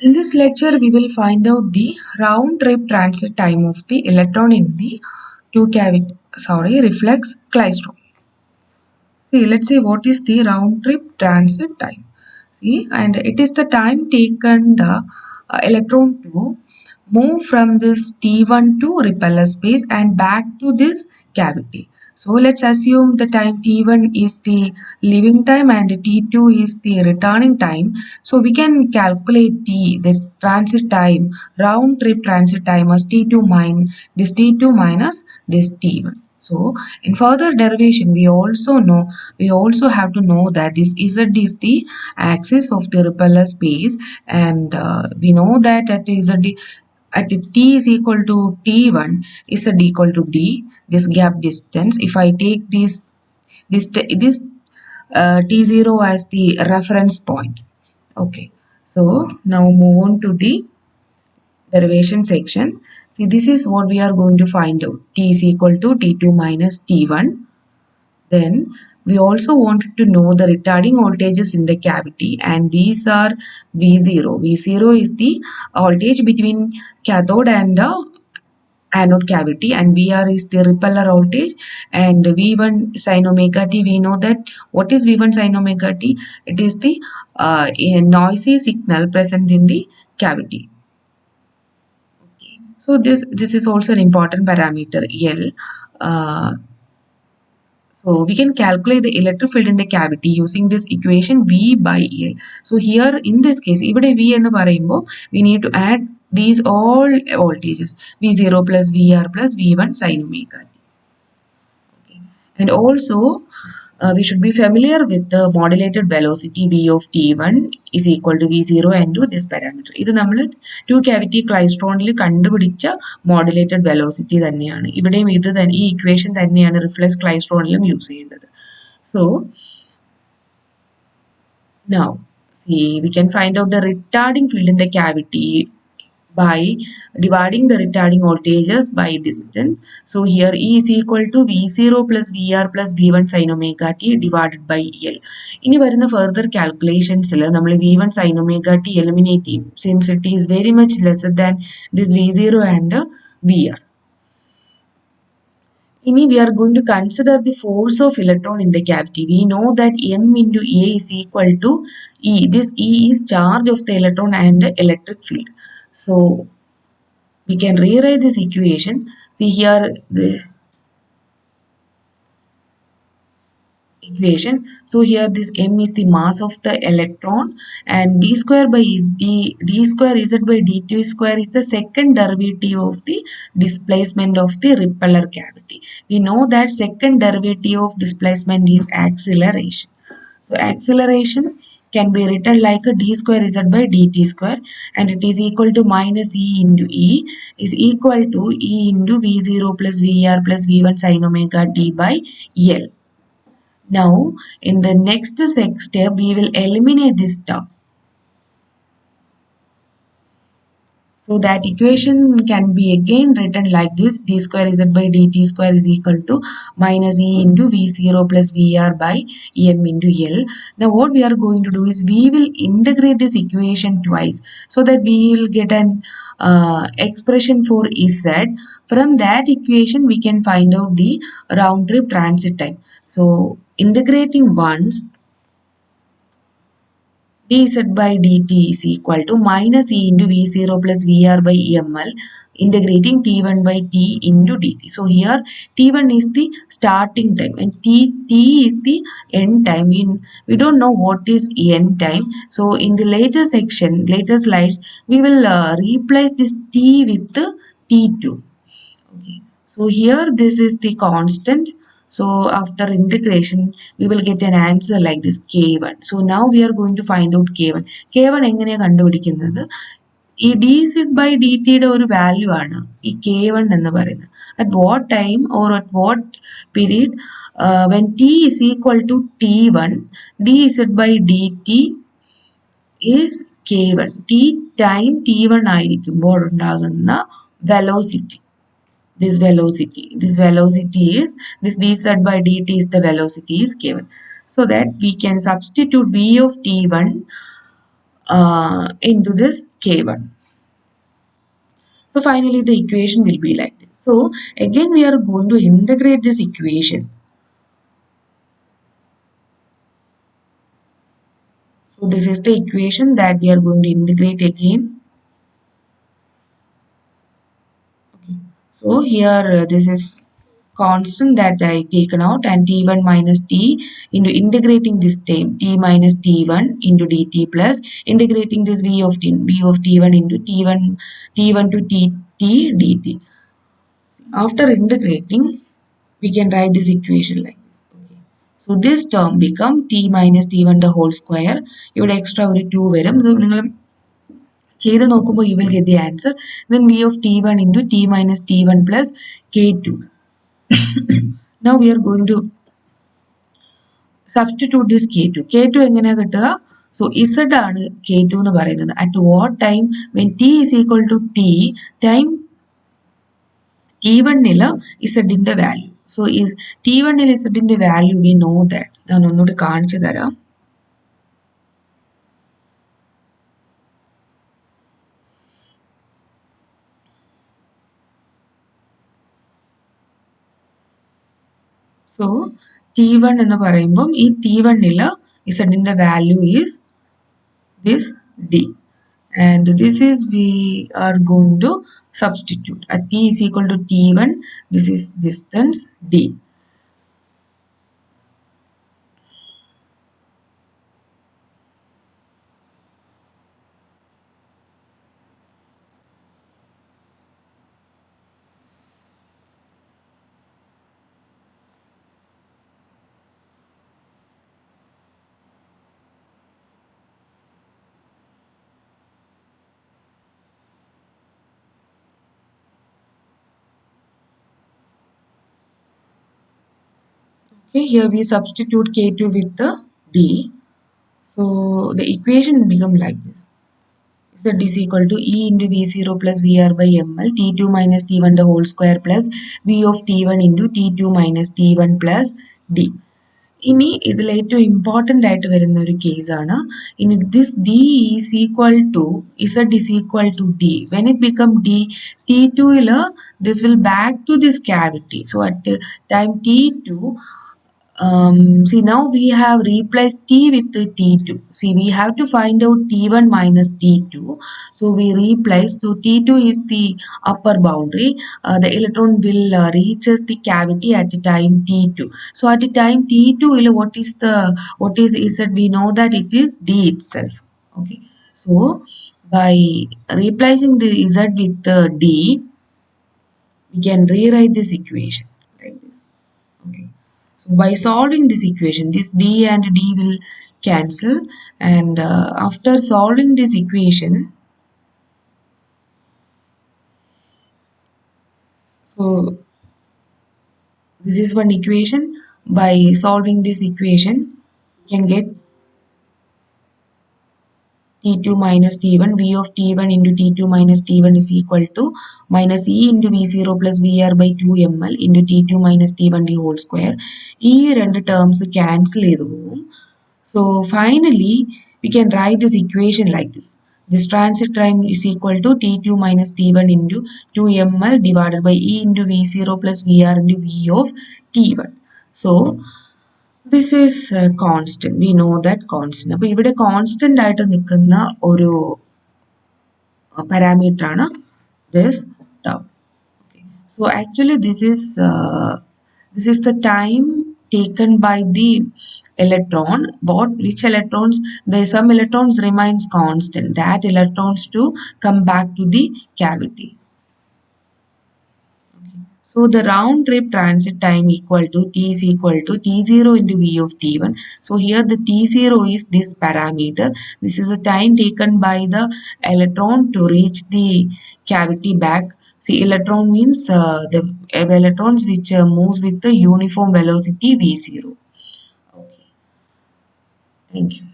In this lecture, we will find out the round trip transit time of the electron in the reflex klystron. See, let's see what is the round trip transit time. See, and it is the time taken the electron to move from this T1 to repeller space and back to this cavity. So let's assume the time T1 is the leaving time and T2 is the returning time. So we can calculate this transit time, round trip transit time as T2 minus this T1. So in further derivation, we also have to know that this Z is the axis of the repeller space, and we know that at T is equal to T1, Z equal to D, this gap distance. If I take this T0 as the reference point. Okay, so now move on to the derivation section. See, this is what we are going to find out. T is equal to T2 minus T1. Then we also wanted to know the retarding voltages in the cavity, and these are V0. V0 is the voltage between cathode and the anode cavity, and VR is the repeller voltage, and V1 sin omega t, we know that what is V1 sin omega t? It is the a noisy signal present in the cavity. So this is also an important parameter L. So we can calculate the electric field in the cavity using this equation V by L. So here in this case, ഇവിടെ V എന്ന് പറയുമ്പോൾ we need to add these all voltages, V0 plus VR plus V1 sin omega t. Okay. And also we should be familiar with the modulated velocity V of T1 is equal to V0 into this parameter. ഇത് നമ്മൾ to cavity ക്ലൈസ്ട്രോണിൽ കണ്ടുപിടിച്ച modulated velocity തന്നെയാണ്. ഇവിടെയും ഇത് തന്നെ ഈ equation തന്നെയാണ് reflex ക്ലൈസ്ട്രോണിലും use ചെയ്യേണ്ടത്. So now see, we can find out the retarding field in the cavity by dividing the retarding voltages by distance. So here E is equal to V0 plus VR plus V1 sin omega t divided by L. ഇനി വരുന്ന further calculations-ൽ നമ്മൾ V1 sin omega t eliminate ചെയ്യും, since it is very much lesser than this V0 and VR. Ini we are going to consider the force of electron in the cavity. We know that M into A is equal to E. This E is charge of the electron and the electric field. So we can rewrite this equation. See here the equation. So here this M is the mass of the electron, and d square Z by dt square is the second derivative of the displacement of the repeller cavity. We know that second derivative of displacement is acceleration. So acceleration can be written like a d square Z by dt square, and it is equal to minus E into E is equal to E into V0 plus VR plus V1 sin omega t by L. Now, in the next step, we will eliminate this term. So that equation can be again written like this: d square Z by dt square is equal to minus E into V0 plus VR by M into L. Now what we are going to do is we will integrate this equation twice, so that we will get an expression for Z. From that equation we can find out the round trip transit time. So integrating once, dz by dt is equal to minus E into V0 plus VR by ml integrating T1 by T into dt. So here T1 is the starting time and T is the end time. We don't know what is end time. So in the later slides, we will replace this T with the T2. Okay. So here this is the constant. So after integration, we will get an answer like this K1. So now we are going to find out K1. K1 എങ്ങനെയാണ് കണ്ടുപിടിക്കുന്നത്? ഈ dz by dt യുടെ ഒരു value ആണ് ഈ K1 എന്ന് പറയുന്നത്. At what time or at what period when t is equal to T1, dz by dt is K1. T time T1 ആയിരിക്കുമ്പോൾ ഉണ്ടാകുന്ന velocity. This velocity is this dz by dt is the velocity is given, so that we can substitute V of T1 into this K1. So finally the equation will be like this. So again we are going to integrate this equation. So this is the equation that we are going to integrate again. Okay. So here this is constant that I taken out, and t1 minus t into integrating this term t minus t1 into dt plus integrating this v of t1 into t1 to t dt. After integrating, we can write this equation like this. Okay. So this term become t minus t1 the whole square. ഇവിടെ extra ഒരു 2 വരും. ഇത് നിങ്ങൾ ചെയ്ത് നോക്കുമ്പോൾ you will get the answer. Then v of t1 into t minus t1 plus k2. Now we are going to substitute this k2. k2 എങ്ങനെയാ കിട്ടുക? So z ആണ് k2 എന്ന് പറയുന്നത്. At what time? When t is equal to t time t1 ൽ z ന്റെ value. So is t1 ൽ z ന്റെ value we know that. ഞാൻ ഒന്നുകൂടി കാണിച്ചു തരാം. So t1 എന്ന് പറയുമ്പോൾ ഈ t1 ൽ z ന്റെ value is this d. And this is we are going to substitute at t is equal to t1. This is distance d. Okay, here we substitute k2 with the d. So the equation become like this. Z is equal to E into V0 plus VR by ML T2 minus T1 the whole square plus V of T1 into T2 minus T1 plus D. ഇനി ഇതിൽ ഏറ്റവും important ആയിട്ട് വരുന്ന ഒരു കേസാണ്. ഇനി this D is equal to Z is equal to D. When it become D T2ൽ this will back to this cavity. So at time T2 see now we have replaced t with t2. See we have to find out t1 minus t2. So we replace. So t2 is the upper boundary. The electron will reaches the cavity at the time t2. So at the time t2 what is z? We know that it is d itself. Okay. So by replacing the z with the d, we can rewrite this equation like this. Okay. So by solving this equation, this d and d will cancel, and after solving this equation, so this is one equation. By solving this equation, you can get T2 minus T1, V of T1 into T2 minus T1 is equal to minus E into V0 plus VR by 2 ml into T2 minus T1 the whole square. E രണ്ട് terms cancel ചെയ്തു പോകും. So finally, we can write this equation like this. This transit time is equal to T2 minus T1 into 2 ml divided by E into V0 plus VR into V of T1. So this is constant. We know that constant. അപ്പോൾ ഇവിടെ constant ആയിട്ട് നിൽക്കുന്ന ഒരു parameter ആണ് this term. Okay. So actually this is the time taken by the electron. Which electrons? Some electrons remains constant. That electrons to come back to the cavity. So the round trip transit time equal to t is equal to t0 into v of t1. So here the t0 is this parameter. This is the time taken by the electron to reach the cavity back. See, electron means the electrons which moves with the uniform velocity v0. Okay. Thank you.